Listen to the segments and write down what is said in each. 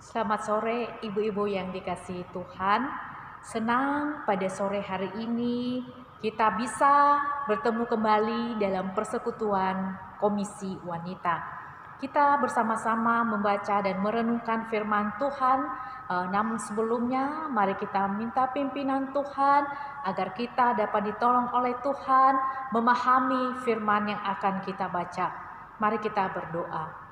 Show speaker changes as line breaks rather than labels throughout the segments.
Selamat sore ibu-ibu yang dikasihi Tuhan. Senang pada sore hari ini kita bisa bertemu kembali dalam persekutuan Komisi Wanita. Kita bersama-sama membaca dan merenungkan firman Tuhan. Namun sebelumnya mari kita minta pimpinan Tuhan agar kita dapat ditolong oleh Tuhan memahami firman yang akan kita baca. Mari kita berdoa.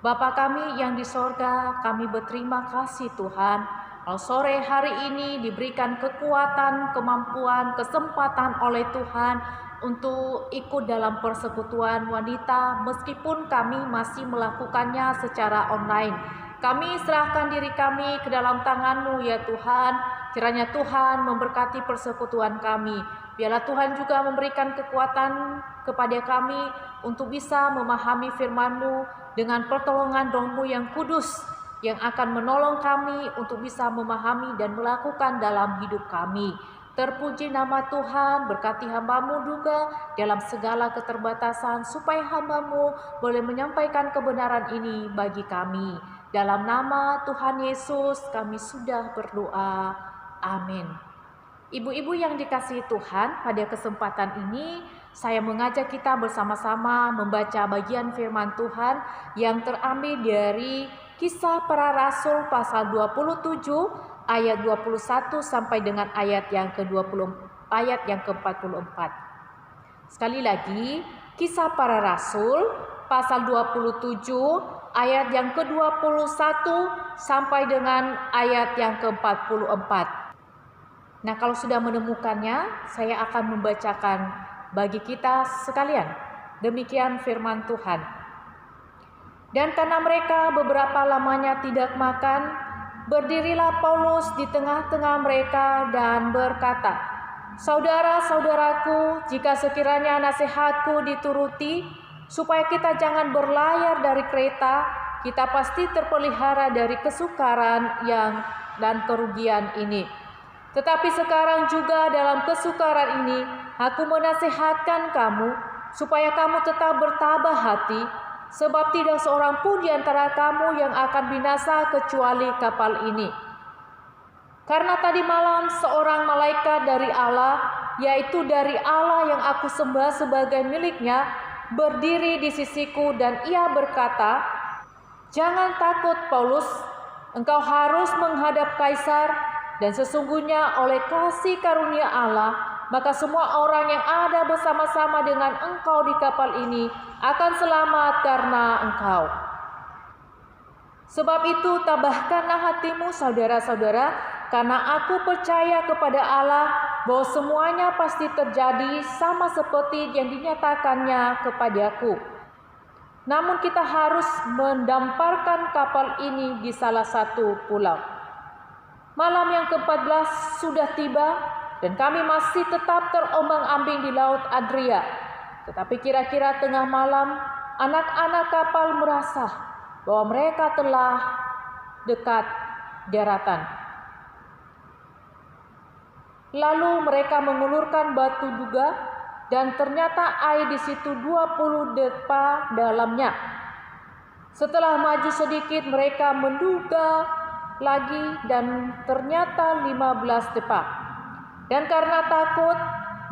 Bapa kami yang di sorga, kami berterima kasih Tuhan, kalau sore hari ini diberikan kekuatan, kemampuan, kesempatan oleh Tuhan untuk ikut dalam persekutuan wanita, meskipun kami masih melakukannya secara online. Kami serahkan diri kami ke dalam tangan-Mu ya Tuhan, kiranya Tuhan memberkati persekutuan kami. Biarlah Tuhan juga memberikan kekuatan kepada kami untuk bisa memahami firman-Mu dengan pertolongan Roh-Mu yang kudus yang akan menolong kami untuk bisa memahami dan melakukan dalam hidup kami. Terpuji nama Tuhan, berkati hamba-Mu juga dalam segala keterbatasan supaya hamba-Mu boleh menyampaikan kebenaran ini bagi kami. Dalam nama Tuhan Yesus kami sudah berdoa. Amin. Ibu-ibu yang dikasihi Tuhan, pada kesempatan ini saya mengajak kita bersama-sama membaca bagian firman Tuhan yang terambil dari Kisah Para Rasul pasal 27 ayat 21 sampai dengan ayat yang ke-44. Sekali lagi, Kisah Para Rasul pasal 27 ayat yang ke-21 sampai dengan ayat yang ke-44. Nah, kalau sudah menemukannya, saya akan membacakan bagi kita sekalian. Demikian firman Tuhan. Dan karena mereka beberapa lamanya tidak makan, berdirilah Paulus di tengah-tengah mereka dan berkata, "Saudara-saudaraku, jika sekiranya nasihatku dituruti, supaya kita jangan berlayar dari Kreta, kita pasti terpelihara dari kesukaran dan kerugian ini. Tetapi sekarang juga dalam kesukaran ini, aku menasihatkan kamu, supaya kamu tetap bertabah hati, sebab tidak seorang pun di antara kamu yang akan binasa kecuali kapal ini. Karena tadi malam seorang malaikat dari Allah, yaitu dari Allah yang aku sembah sebagai miliknya, berdiri di sisiku dan ia berkata, 'Jangan takut Paulus, engkau harus menghadap Kaisar, dan sesungguhnya oleh kasih karunia Allah, maka semua orang yang ada bersama-sama dengan engkau di kapal ini akan selamat karena engkau. Sebab itu tabahkanlah hatimu saudara-saudara, karena aku percaya kepada Allah bahwa semuanya pasti terjadi sama seperti yang dinyatakannya kepadaku. Namun kita harus mendamparkan kapal ini di salah satu pulau.' Malam yang ke-14 sudah tiba dan kami masih tetap terombang-ambing di Laut Adria. Tetapi kira-kira tengah malam, anak-anak kapal merasa bahwa mereka telah dekat daratan. Lalu mereka mengulurkan batu juga dan ternyata air di situ 20 depa dalamnya. Setelah maju sedikit mereka menduga lagi dan ternyata 15 depa. Dan karena takut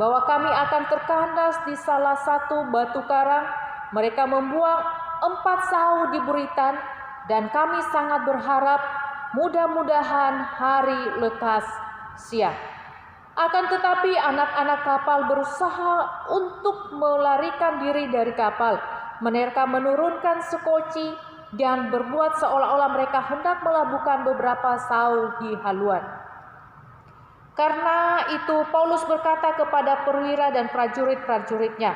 bahwa kami akan terkandas di salah satu batu karang, mereka membuang 4 sauh di buritan, dan kami sangat berharap mudah-mudahan hari lekas siang. Akan tetapi anak-anak kapal berusaha untuk melarikan diri dari kapal. Mereka menurunkan sekoci dan berbuat seolah-olah mereka hendak melabuhkan beberapa sauh di haluan. Karena itu Paulus berkata kepada perwira dan prajurit-prajuritnya,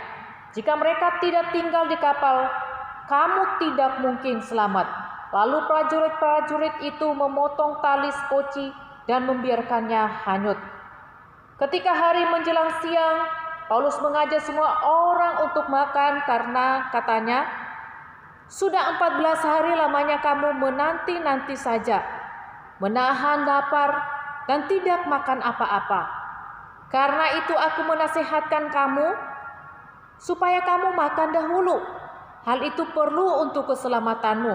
'Jika mereka tidak tinggal di kapal, kamu tidak mungkin selamat.' Lalu prajurit-prajurit itu memotong tali sekoci dan membiarkannya hanyut. Ketika hari menjelang siang, Paulus mengajak semua orang untuk makan karena katanya, 'Sudah 14 hari lamanya kamu menanti-nanti saja, menahan lapar dan tidak makan apa-apa. Karena itu aku menasihatkan kamu, supaya kamu makan dahulu. Hal itu perlu untuk keselamatanmu.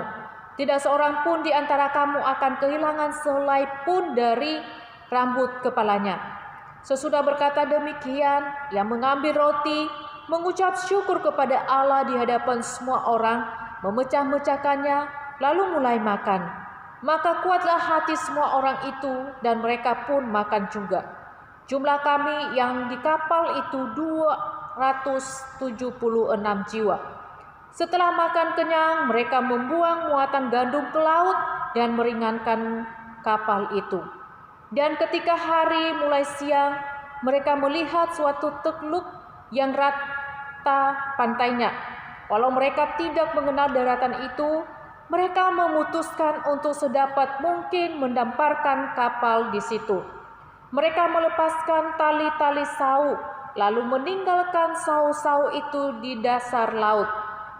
Tidak seorang pun di antara kamu akan kehilangan sehelai pun dari rambut kepalanya." Sesudah berkata demikian, ia mengambil roti, mengucap syukur kepada Allah di hadapan semua orang, memecah-mecahkannya, lalu mulai makan. Maka kuatlah hati semua orang itu, dan mereka pun makan juga. Jumlah kami yang di kapal itu 276 jiwa. Setelah makan kenyang, mereka membuang muatan gandum ke laut dan meringankan kapal itu. Dan ketika hari mulai siang, mereka melihat suatu teluk yang rata pantainya. Walau mereka tidak mengenal daratan itu, mereka memutuskan untuk sedapat mungkin mendamparkan kapal di situ. Mereka melepaskan tali-tali sau, lalu meninggalkan sau-sau itu di dasar laut.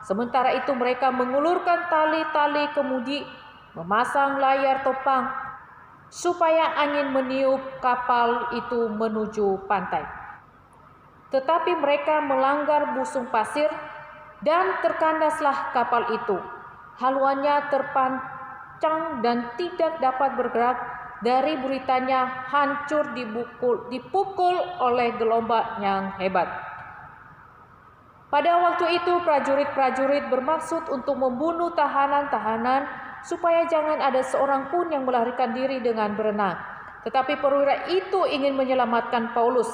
Sementara itu mereka mengulurkan tali-tali kemudi, memasang layar topang, supaya angin meniup kapal itu menuju pantai. Tetapi mereka melanggar busung pasir, dan terkandaslah kapal itu. Haluannya terpancang dan tidak dapat bergerak. Dari buritanya hancur dipukul oleh gelombang yang hebat. Pada waktu itu prajurit-prajurit bermaksud untuk membunuh tahanan-tahanan, supaya jangan ada seorang pun yang melarikan diri dengan berenang. Tetapi perwira itu ingin menyelamatkan Paulus,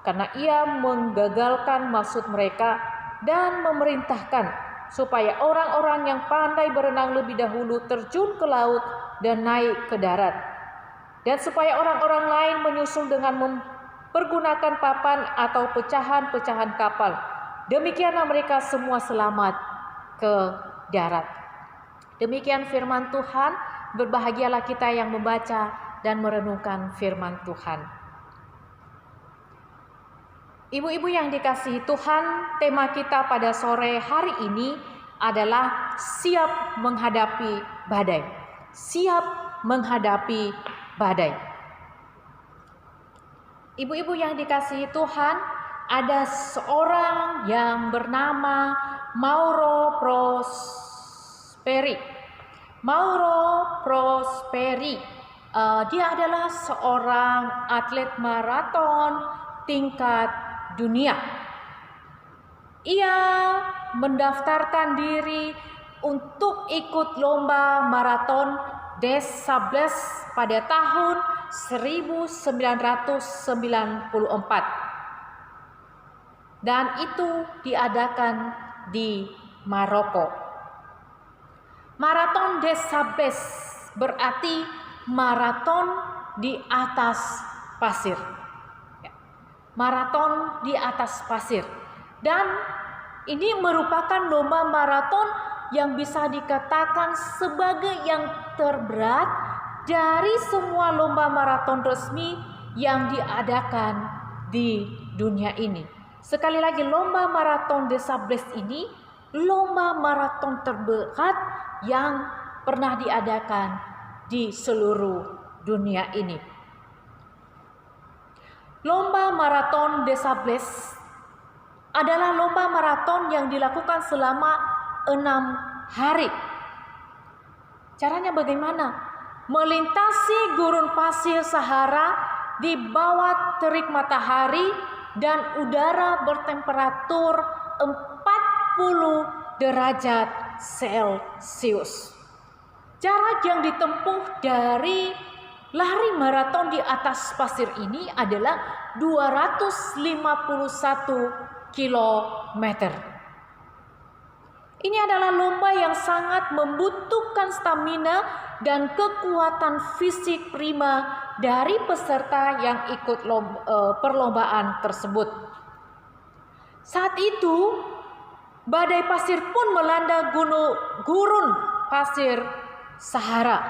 karena ia menggagalkan maksud mereka dan memerintahkan supaya orang-orang yang pandai berenang lebih dahulu terjun ke laut dan naik ke darat. Dan supaya orang-orang lain menyusul dengan mempergunakan papan atau pecahan-pecahan kapal. Demikianlah mereka semua selamat ke darat. Demikian firman Tuhan. Berbahagialah kita yang membaca dan merenungkan firman Tuhan. Ibu-ibu yang dikasihi Tuhan, tema kita pada sore hari ini adalah siap menghadapi badai. Siap menghadapi badai. Ibu-ibu yang dikasihi Tuhan, ada seorang yang bernama Mauro Prosperi. Mauro Prosperi, dia adalah seorang atlet maraton tingkat dunia. Ia mendaftarkan diri untuk ikut lomba maraton des Sables pada tahun 1994. Dan itu diadakan di Maroko. Maraton des Sables berarti maraton di atas pasir. Maraton di atas pasir. Dan ini merupakan lomba maraton yang bisa dikatakan sebagai yang terberat dari semua lomba maraton resmi yang diadakan di dunia ini. Sekali lagi, lomba maraton des Sables ini lomba maraton terberat yang pernah diadakan di seluruh dunia ini. Lomba maraton des Sables adalah lomba maraton yang dilakukan selama 6 hari. Caranya bagaimana? Melintasi gurun pasir Sahara di bawah terik matahari dan udara bertemperatur 40 derajat Celcius. Jarak yang ditempuh dari lari maraton di atas pasir ini adalah 251 kilometer. Ini adalah lomba yang sangat membutuhkan stamina dan kekuatan fisik prima dari peserta yang ikut perlombaan tersebut. Saat itu, badai pasir pun melanda gurun pasir Sahara.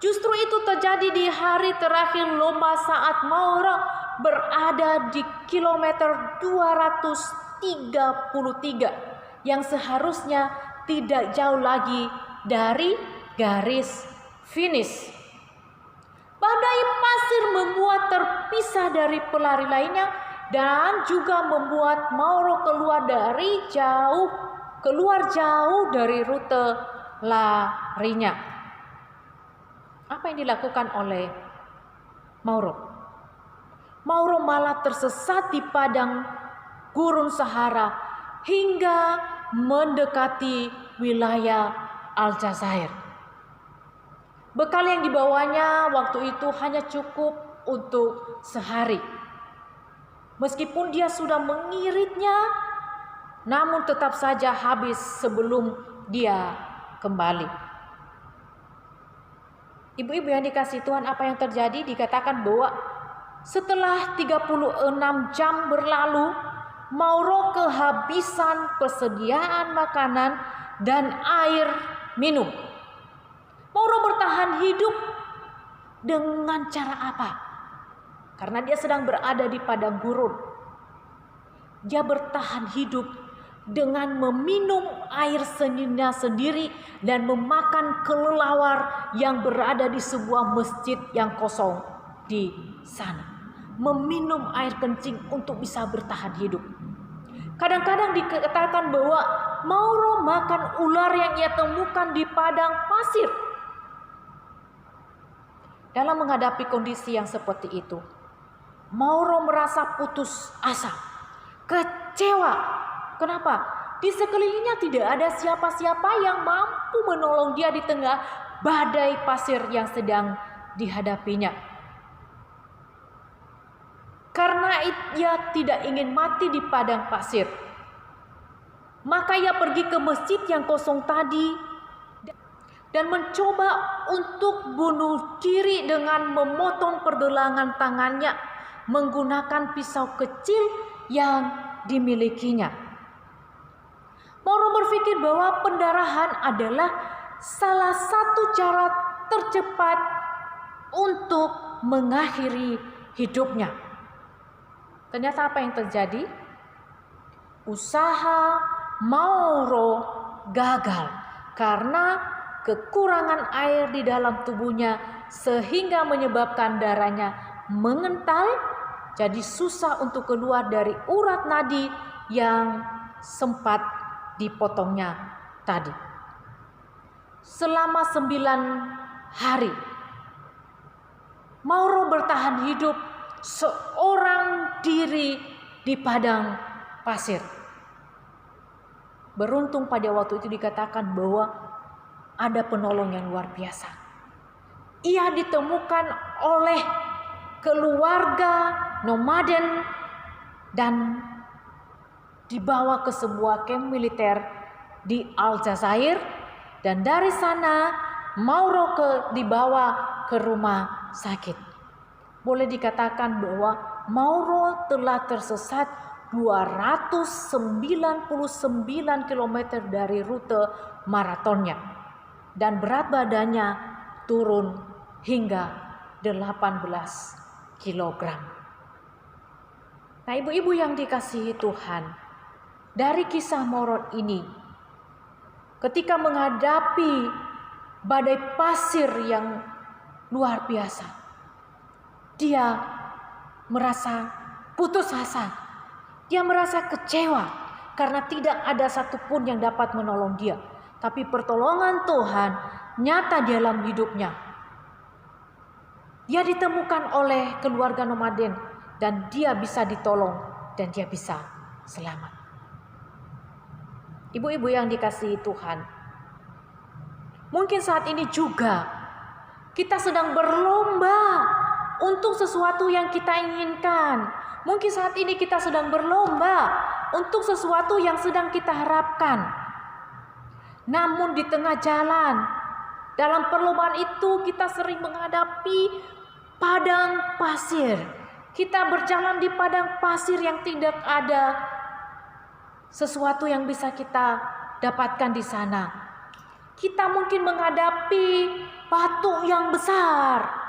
Justru itu terjadi di hari terakhir lomba saat Mauro berada di kilometer 233 yang seharusnya tidak jauh lagi dari garis finish. Badai pasir membuat terpisah dari pelari lainnya dan juga membuat Mauro keluar jauh dari rute larinya. Apa yang dilakukan oleh Mauro? Mauro malah tersesat di padang gurun Sahara hingga mendekati wilayah Aljazair. Bekal yang dibawanya waktu itu hanya cukup untuk sehari. Meskipun dia sudah mengiritnya, namun tetap saja habis sebelum dia kembali. Ibu-ibu yang dikasihi Tuhan, apa yang terjadi? Dikatakan bahwa setelah 36 jam berlalu, Mauro kehabisan persediaan makanan dan air minum. Mauro bertahan hidup dengan cara apa? Karena dia sedang berada di padang gurun. Dia bertahan hidup dengan meminum air seninya sendiri dan memakan kelelawar yang berada di sebuah masjid yang kosong di sana. Meminum air kencing untuk bisa bertahan hidup. Kadang-kadang dikatakan bahwa Mauro makan ular yang ia temukan di padang pasir. Dalam menghadapi kondisi yang seperti itu, Mauro merasa putus asa, kecewa. Kenapa? Di sekelilingnya tidak ada siapa-siapa yang mampu menolong dia di tengah badai pasir yang sedang dihadapinya. Karena ia tidak ingin mati di padang pasir, maka ia pergi ke masjid yang kosong tadi dan mencoba untuk bunuh diri dengan memotong pergelangan tangannya menggunakan pisau kecil yang dimilikinya. Mauro berpikir bahwa pendarahan adalah salah satu cara tercepat untuk mengakhiri hidupnya. Ternyata apa yang terjadi? Usaha Mauro gagal karena kekurangan air di dalam tubuhnya sehingga menyebabkan darahnya mengental, jadi susah untuk keluar dari urat nadi yang sempat dipotongnya tadi. Selama 9 hari Mauro bertahan hidup seorang diri di padang pasir. Beruntung pada waktu itu dikatakan bahwa ada penolong yang luar biasa. Ia ditemukan oleh keluarga nomaden dan dibawa ke sebuah kamp militer di Aljazair, dan dari sana Mauro dibawa ke rumah sakit. Boleh dikatakan bahwa Mauro telah tersesat 299 km dari rute maratonnya. Dan berat badannya turun hingga 18 kg. Nah, ibu-ibu yang dikasihi Tuhan, dari kisah Mauro ini, ketika menghadapi badai pasir yang luar biasa, dia merasa putus asa. Dia merasa kecewa karena tidak ada satupun yang dapat menolong dia. Tapi pertolongan Tuhan nyata dalam hidupnya. Dia ditemukan oleh keluarga nomaden dan dia bisa ditolong dan dia bisa selamat. Ibu-ibu yang dikasihi Tuhan, mungkin saat ini juga kita sedang berlomba untuk sesuatu yang kita inginkan. Mungkin saat ini kita sedang berlomba untuk sesuatu yang sedang kita harapkan. Namun di tengah jalan, dalam perlombaan itu kita sering menghadapi padang pasir. Kita berjalan di padang pasir yang tidak ada sesuatu yang bisa kita dapatkan di sana. Kita mungkin menghadapi batu yang besar.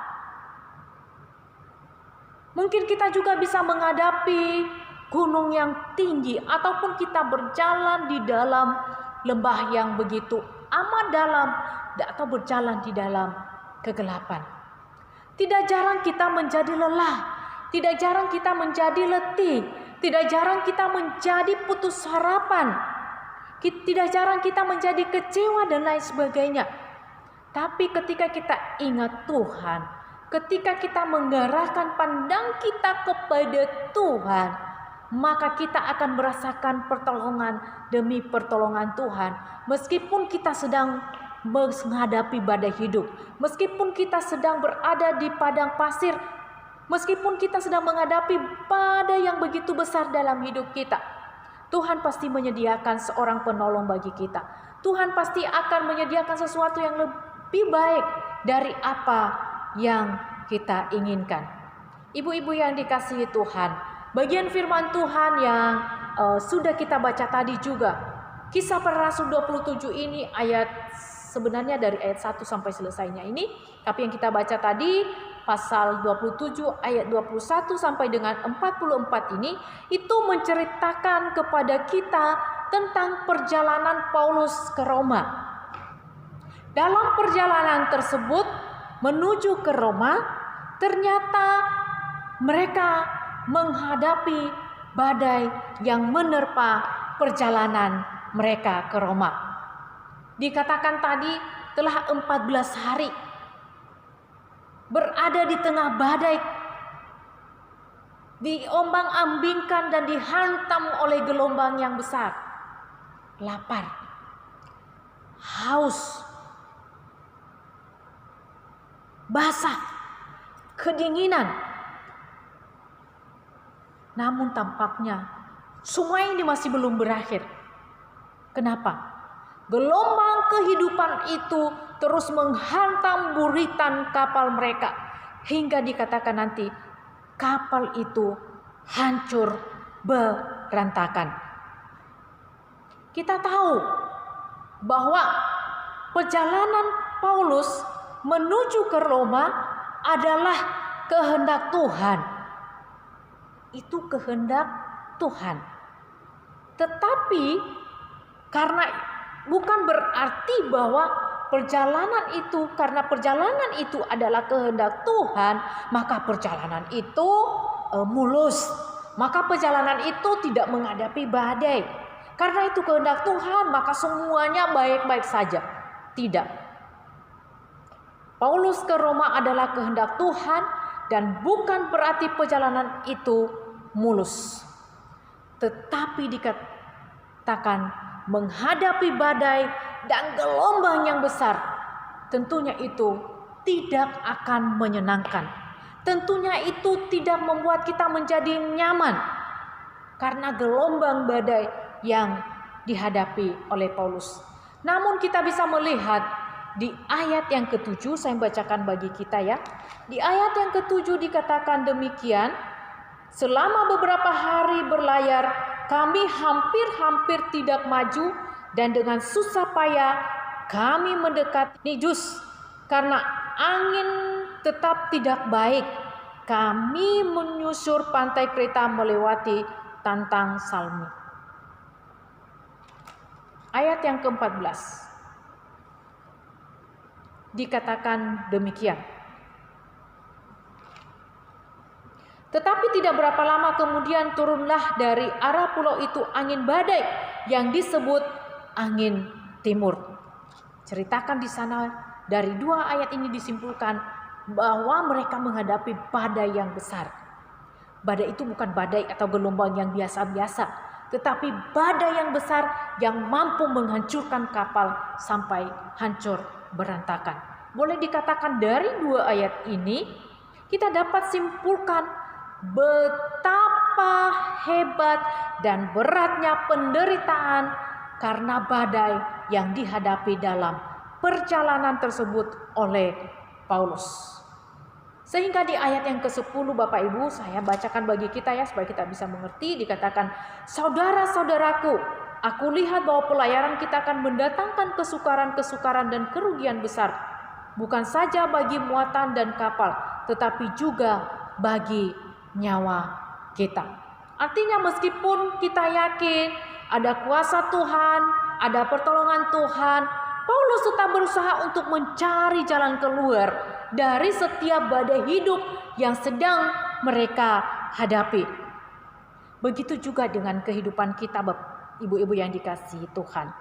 Mungkin kita juga bisa menghadapi gunung yang tinggi, ataupun kita berjalan di dalam lembah yang begitu amat dalam, atau berjalan di dalam kegelapan. Tidak jarang kita menjadi lelah, tidak jarang kita menjadi letih, tidak jarang kita menjadi putus harapan. Tidak jarang kita menjadi kecewa dan lain sebagainya. Tapi ketika kita ingat Tuhan, ketika kita mengarahkan pandang kita kepada Tuhan, maka kita akan merasakan pertolongan demi pertolongan Tuhan. Meskipun kita sedang menghadapi badai hidup, meskipun kita sedang berada di padang pasir, meskipun kita sedang menghadapi badai yang begitu besar dalam hidup kita, Tuhan pasti menyediakan seorang penolong bagi kita. Tuhan pasti akan menyediakan sesuatu yang lebih baik dari apa yang kita inginkan. Ibu-ibu yang dikasihi Tuhan, bagian firman Tuhan yang sudah kita baca tadi juga, Kisah Para Rasul 27 ini sebenarnya dari ayat 1 sampai selesainya ini, tapi yang kita baca tadi pasal 27 ayat 21 sampai dengan 44 ini, itu menceritakan kepada kita tentang perjalanan Paulus ke Roma. Dalam perjalanan tersebut menuju ke Roma, ternyata mereka menghadapi badai yang menerpa perjalanan mereka ke Roma. Dikatakan tadi telah 14 hari berada di tengah badai, diombang-ambingkan dan dihantam oleh gelombang yang besar. Lapar, haus, basah, kedinginan. Namun tampaknya semua ini masih belum berakhir. Kenapa? Gelombang kehidupan itu terus menghantam buritan kapal mereka, hingga dikatakan nanti kapal itu hancur berantakan. Kita tahu bahwa perjalanan Paulus menuju ke Roma adalah kehendak Tuhan. Itu kehendak Tuhan. Tetapi karena bukan berarti bahwa karena perjalanan itu adalah kehendak Tuhan, maka perjalanan itu mulus. Maka perjalanan itu tidak menghadapi badai. Karena itu kehendak Tuhan, maka semuanya baik-baik saja. Tidak. Paulus ke Roma adalah kehendak Tuhan dan bukan berarti perjalanan itu mulus. Tetapi dikatakan menghadapi badai dan gelombang yang besar, tentunya itu tidak akan menyenangkan. Tentunya itu tidak membuat kita menjadi nyaman karena gelombang badai yang dihadapi oleh Paulus. Namun kita bisa melihat di ayat yang ke-7, saya bacakan bagi kita ya. Di ayat yang ke-7 dikatakan demikian, selama beberapa hari berlayar, kami hampir-hampir tidak maju, dan dengan susah payah kami mendekati Nidus. Karena angin tetap tidak baik, kami menyusur pantai Kreta melewati Tantang Salmi. Ayat yang ke-14 dikatakan demikian. Tetapi tidak berapa lama kemudian turunlah dari arah pulau itu angin badai yang disebut angin timur. Ceritakan di sana dari dua ayat ini disimpulkan bahwa mereka menghadapi badai yang besar. Badai itu bukan badai atau gelombang yang biasa-biasa, tetapi badai yang besar yang mampu menghancurkan kapal sampai hancur berantakan. Boleh dikatakan dari dua ayat ini kita dapat simpulkan betapa hebat dan beratnya penderitaan karena badai yang dihadapi dalam perjalanan tersebut oleh Paulus. Sehingga di ayat yang ke-10 Bapak Ibu, saya bacakan bagi kita ya supaya kita bisa mengerti. Dikatakan, saudara-saudaraku, aku lihat bahwa pelayaran kita akan mendatangkan kesukaran-kesukaran dan kerugian besar, bukan saja bagi muatan dan kapal, tetapi juga bagi nyawa kita. Artinya meskipun kita yakin ada kuasa Tuhan, ada pertolongan Tuhan, Paulus tetap berusaha untuk mencari jalan keluar dari setiap badai hidup yang sedang mereka hadapi. Begitu juga dengan kehidupan kita ibu-ibu yang dikasihi Tuhan.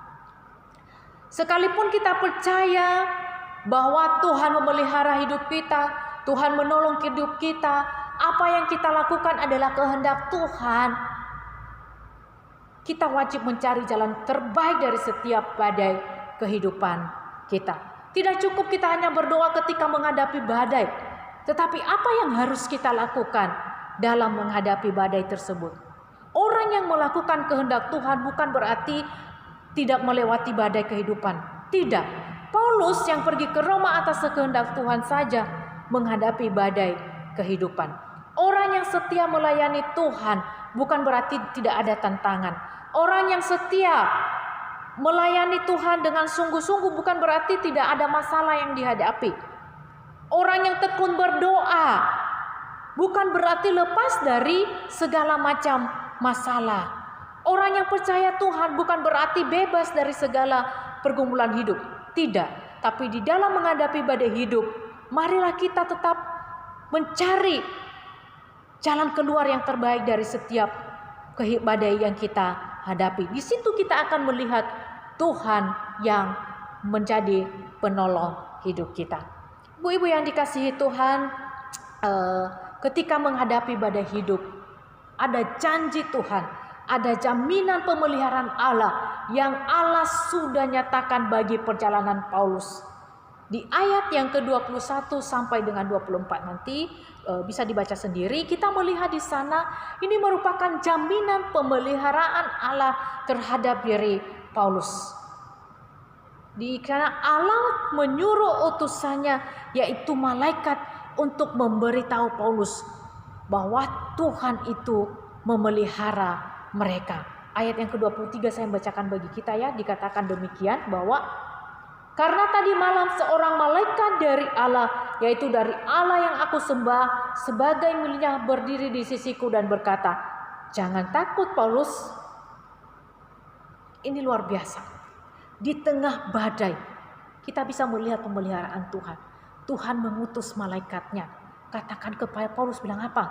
Sekalipun kita percaya bahwa Tuhan memelihara hidup kita, Tuhan menolong hidup kita, apa yang kita lakukan adalah kehendak Tuhan. Kita wajib mencari jalan terbaik dari setiap badai kehidupan kita. Tidak cukup kita hanya berdoa ketika menghadapi badai, tetapi apa yang harus kita lakukan dalam menghadapi badai tersebut? Orang yang melakukan kehendak Tuhan bukan berarti tidak melewati badai kehidupan. Tidak. Paulus yang pergi ke Roma atas kehendak Tuhan saja menghadapi badai kehidupan. Orang yang setia melayani Tuhan bukan berarti tidak ada tantangan. Orang yang setia melayani Tuhan dengan sungguh-sungguh bukan berarti tidak ada masalah yang dihadapi. Orang yang tekun berdoa bukan berarti lepas dari segala macam masalah. Orang yang percaya Tuhan bukan berarti bebas dari segala pergumulan hidup. Tidak. Tapi di dalam menghadapi badai hidup, marilah kita tetap mencari jalan keluar yang terbaik dari setiap badai yang kita hadapi. Di situ kita akan melihat Tuhan yang menjadi penolong hidup kita. Ibu-ibu yang dikasihi Tuhan, ketika menghadapi badai hidup, ada janji Tuhan, ada jaminan pemeliharaan Allah yang Allah sudah nyatakan bagi perjalanan Paulus. Di ayat yang ke-21 sampai dengan 24 nanti bisa dibaca sendiri. Kita melihat di sana ini merupakan jaminan pemeliharaan Allah terhadap diri Paulus. Karena Allah menyuruh utusannya yaitu malaikat untuk memberitahu Paulus bahwa Tuhan itu memelihara mereka. Ayat yang ke-23 saya bacakan bagi kita ya, dikatakan demikian bahwa karena tadi malam seorang malaikat dari Allah, yaitu dari Allah yang aku sembah, sebagai miliknya berdiri di sisiku dan berkata, "Jangan takut Paulus." Ini luar biasa. Di tengah badai, kita bisa melihat pemeliharaan Tuhan. Tuhan mengutus malaikatnya. Katakan kepada Paulus, bilang apa?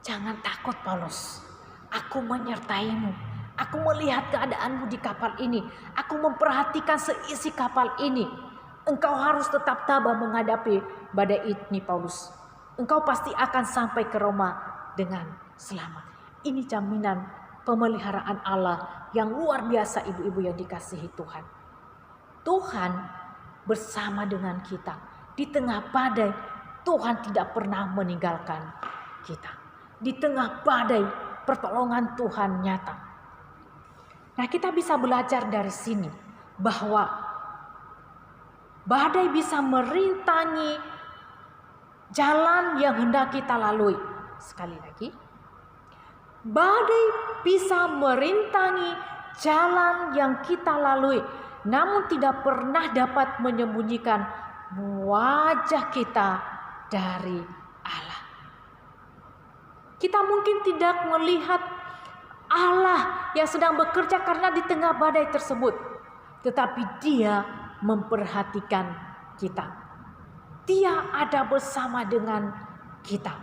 "Jangan takut Paulus. Aku menyertaimu. Aku melihat keadaanmu di kapal ini. Aku memperhatikan seisi kapal ini. Engkau harus tetap tabah menghadapi badai ini Paulus. Engkau pasti akan sampai ke Roma dengan selamat." Ini jaminan pemeliharaan Allah yang luar biasa, ibu-ibu yang dikasihi Tuhan. Tuhan bersama dengan kita. Di tengah badai, Tuhan tidak pernah meninggalkan kita. Di tengah badai, pertolongan Tuhan nyata. Nah, kita bisa belajar dari sini bahwa badai bisa merintangi jalan yang hendak kita lalui. Sekali lagi, badai bisa merintangi jalan yang kita lalui, namun tidak pernah dapat menyembunyikan wajah kita dari Allah. Kita mungkin tidak melihat Allah yang sedang bekerja karena di tengah badai tersebut, tetapi Dia memperhatikan kita. Dia ada bersama dengan kita.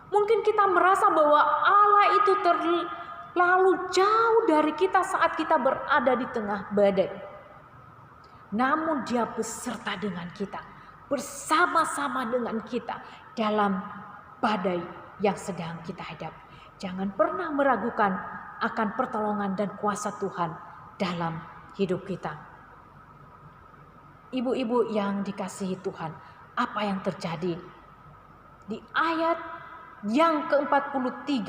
Mungkin kita merasa bahwa Allah itu terlalu jauh dari kita saat kita berada di tengah badai. Namun Dia beserta dengan kita, bersama-sama dengan kita dalam badai yang sedang kita hadapi. Jangan pernah meragukan akan pertolongan dan kuasa Tuhan dalam hidup kita. Ibu-ibu yang dikasihi Tuhan, apa yang terjadi? Di ayat yang ke-43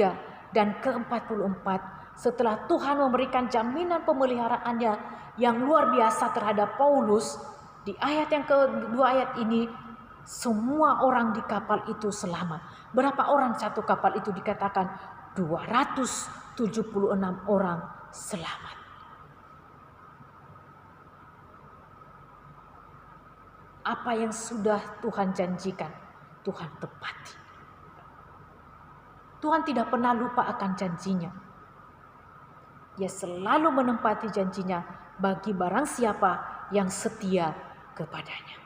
dan ke-44, setelah Tuhan memberikan jaminan pemeliharaannya yang luar biasa terhadap Paulus, di ayat yang kedua ayat ini, semua orang di kapal itu selamat. Berapa orang satu kapal itu? Dikatakan 276 orang selamat. Apa yang sudah Tuhan janjikan, Tuhan tepati. Tuhan tidak pernah lupa akan janjinya. Dia selalu menempati janjinya bagi barang siapa yang setia kepadanya.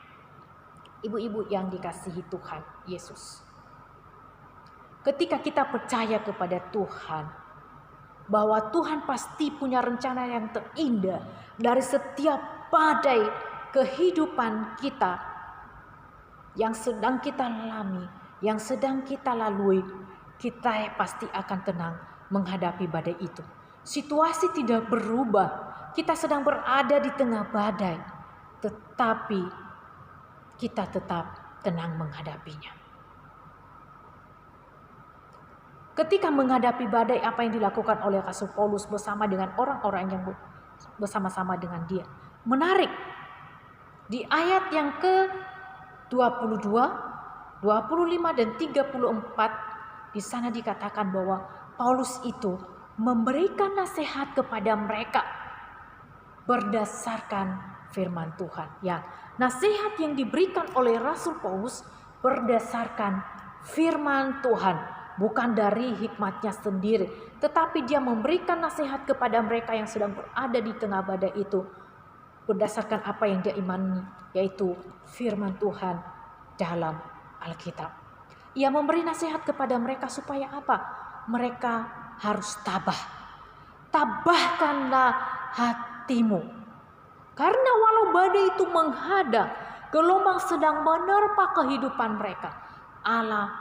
Ibu-ibu yang dikasihi Tuhan Yesus, ketika kita percaya kepada Tuhan, bahwa Tuhan pasti punya rencana yang terindah dari setiap badai kehidupan kita yang sedang kita alami, yang sedang kita lalui. Kita pasti akan tenang menghadapi badai itu. Situasi tidak berubah, kita sedang berada di tengah badai, tetapi kita tetap tenang menghadapinya. Ketika menghadapi badai, apa yang dilakukan oleh Rasul Paulus bersama dengan orang-orang yang bersama-sama dengan dia? Menarik. Di ayat yang ke-22, 25 dan 34 di sana dikatakan bahwa Paulus itu memberikan nasihat kepada mereka berdasarkan firman Tuhan. Ya, nasihat yang diberikan oleh Rasul Paulus berdasarkan firman Tuhan. Bukan dari hikmatnya sendiri, tetapi dia memberikan nasihat kepada mereka yang sedang berada di tengah badai itu berdasarkan apa yang dia imani, yaitu firman Tuhan dalam Alkitab. Ia memberi nasihat kepada mereka supaya apa? Mereka harus tabah. Tabahkanlah hatimu. Karena walau badai itu menghadang, gelombang sedang menerpa kehidupan mereka, Allah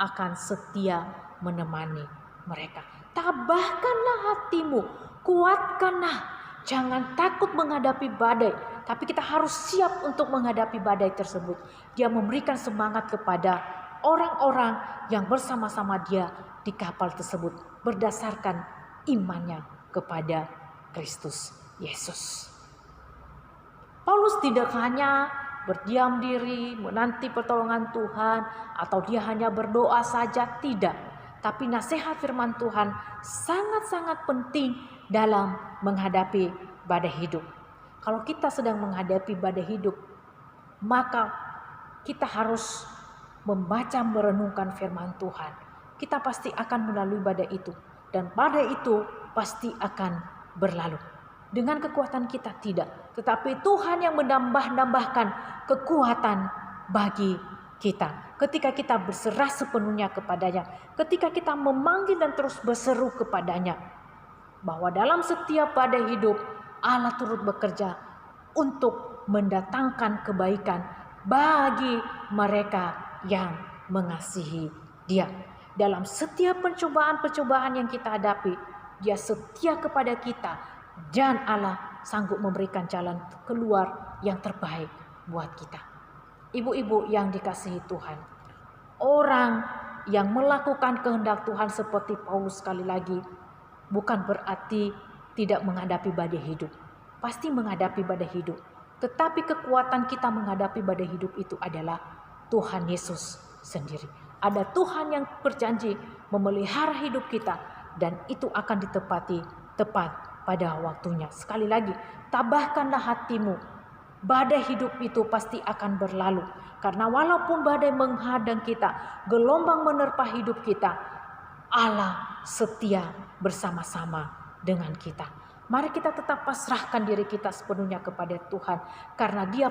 akan setia menemani mereka. Tabahkanlah hatimu, kuatkanlah, jangan takut menghadapi badai, tapi kita harus siap untuk menghadapi badai tersebut. Dia memberikan semangat kepada orang-orang yang bersama-sama dia di kapal tersebut berdasarkan imannya kepada Kristus Yesus. Paulus tidak hanya berdiam diri, menanti pertolongan Tuhan, atau dia hanya berdoa saja, tidak. Tapi nasihat firman Tuhan sangat-sangat penting dalam menghadapi badai hidup. Kalau kita sedang menghadapi badai hidup, maka kita harus membaca, merenungkan firman Tuhan. Kita pasti akan melalui badai itu, dan badai itu pasti akan berlalu. Dengan kekuatan kita tidak, tetapi Tuhan yang menambahkan kekuatan bagi kita. Ketika kita berserah sepenuhnya kepadanya, ketika kita memanggil dan terus berseru kepadanya, bahwa dalam setiap badai hidup Allah turut bekerja untuk mendatangkan kebaikan bagi mereka yang mengasihi Dia. Dalam setiap pencobaan-pencobaan yang kita hadapi, Dia setia kepada kita. Dan Allah sanggup memberikan jalan keluar yang terbaik buat kita. Ibu-ibu yang dikasihi Tuhan, orang yang melakukan kehendak Tuhan seperti Paulus sekali lagi, bukan berarti tidak menghadapi badai hidup. Pasti menghadapi badai hidup. Tetapi kekuatan kita menghadapi badai hidup itu adalah Tuhan Yesus sendiri. Ada Tuhan yang berjanji memelihara hidup kita, dan itu akan ditepati tepat pada waktunya. Sekali lagi, tabahkanlah hatimu. Badai hidup itu pasti akan berlalu. Karena walaupun badai menghadang kita, gelombang menerpa hidup kita, Allah setia bersama-sama dengan kita. Mari kita tetap pasrahkan diri kita sepenuhnya kepada Tuhan. Karena Dia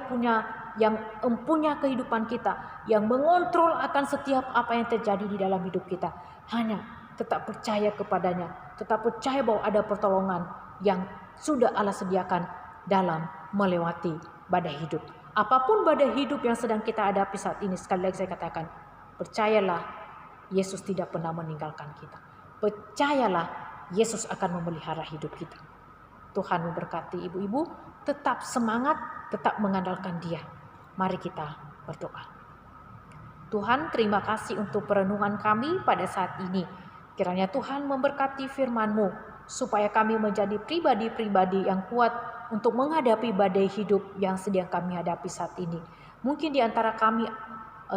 yang mempunyai kehidupan kita, yang mengontrol akan setiap apa yang terjadi di dalam hidup kita. Hanya tetap percaya kepadanya, tetap percaya bahwa ada pertolongan yang sudah Allah sediakan dalam melewati badai hidup. Apapun badai hidup yang sedang kita hadapi saat ini, sekali lagi saya katakan, percayalah Yesus tidak pernah meninggalkan kita. Percayalah Yesus akan memelihara hidup kita. Tuhan memberkati ibu-ibu, tetap semangat, tetap mengandalkan Dia. Mari kita berdoa. Tuhan, terima kasih untuk perenungan kami pada saat ini. Kiranya Tuhan memberkati firman-Mu, supaya kami menjadi pribadi-pribadi yang kuat untuk menghadapi badai hidup yang sedang kami hadapi saat ini. Mungkin di antara kami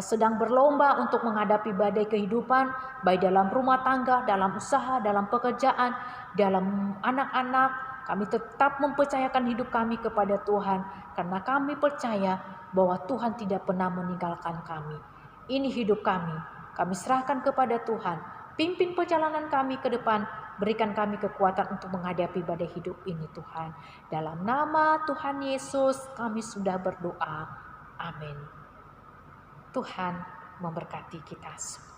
sedang berlomba untuk menghadapi badai kehidupan, baik dalam rumah tangga, dalam usaha, dalam pekerjaan, dalam anak-anak. Kami tetap mempercayakan hidup kami kepada Tuhan, karena kami percaya bahwa Tuhan tidak pernah meninggalkan kami. Ini hidup kami serahkan kepada Tuhan. Pimpin perjalanan kami ke depan, berikan kami kekuatan untuk menghadapi badai hidup ini Tuhan. Dalam nama Tuhan Yesus kami sudah berdoa. Amin. Tuhan memberkati kita semua.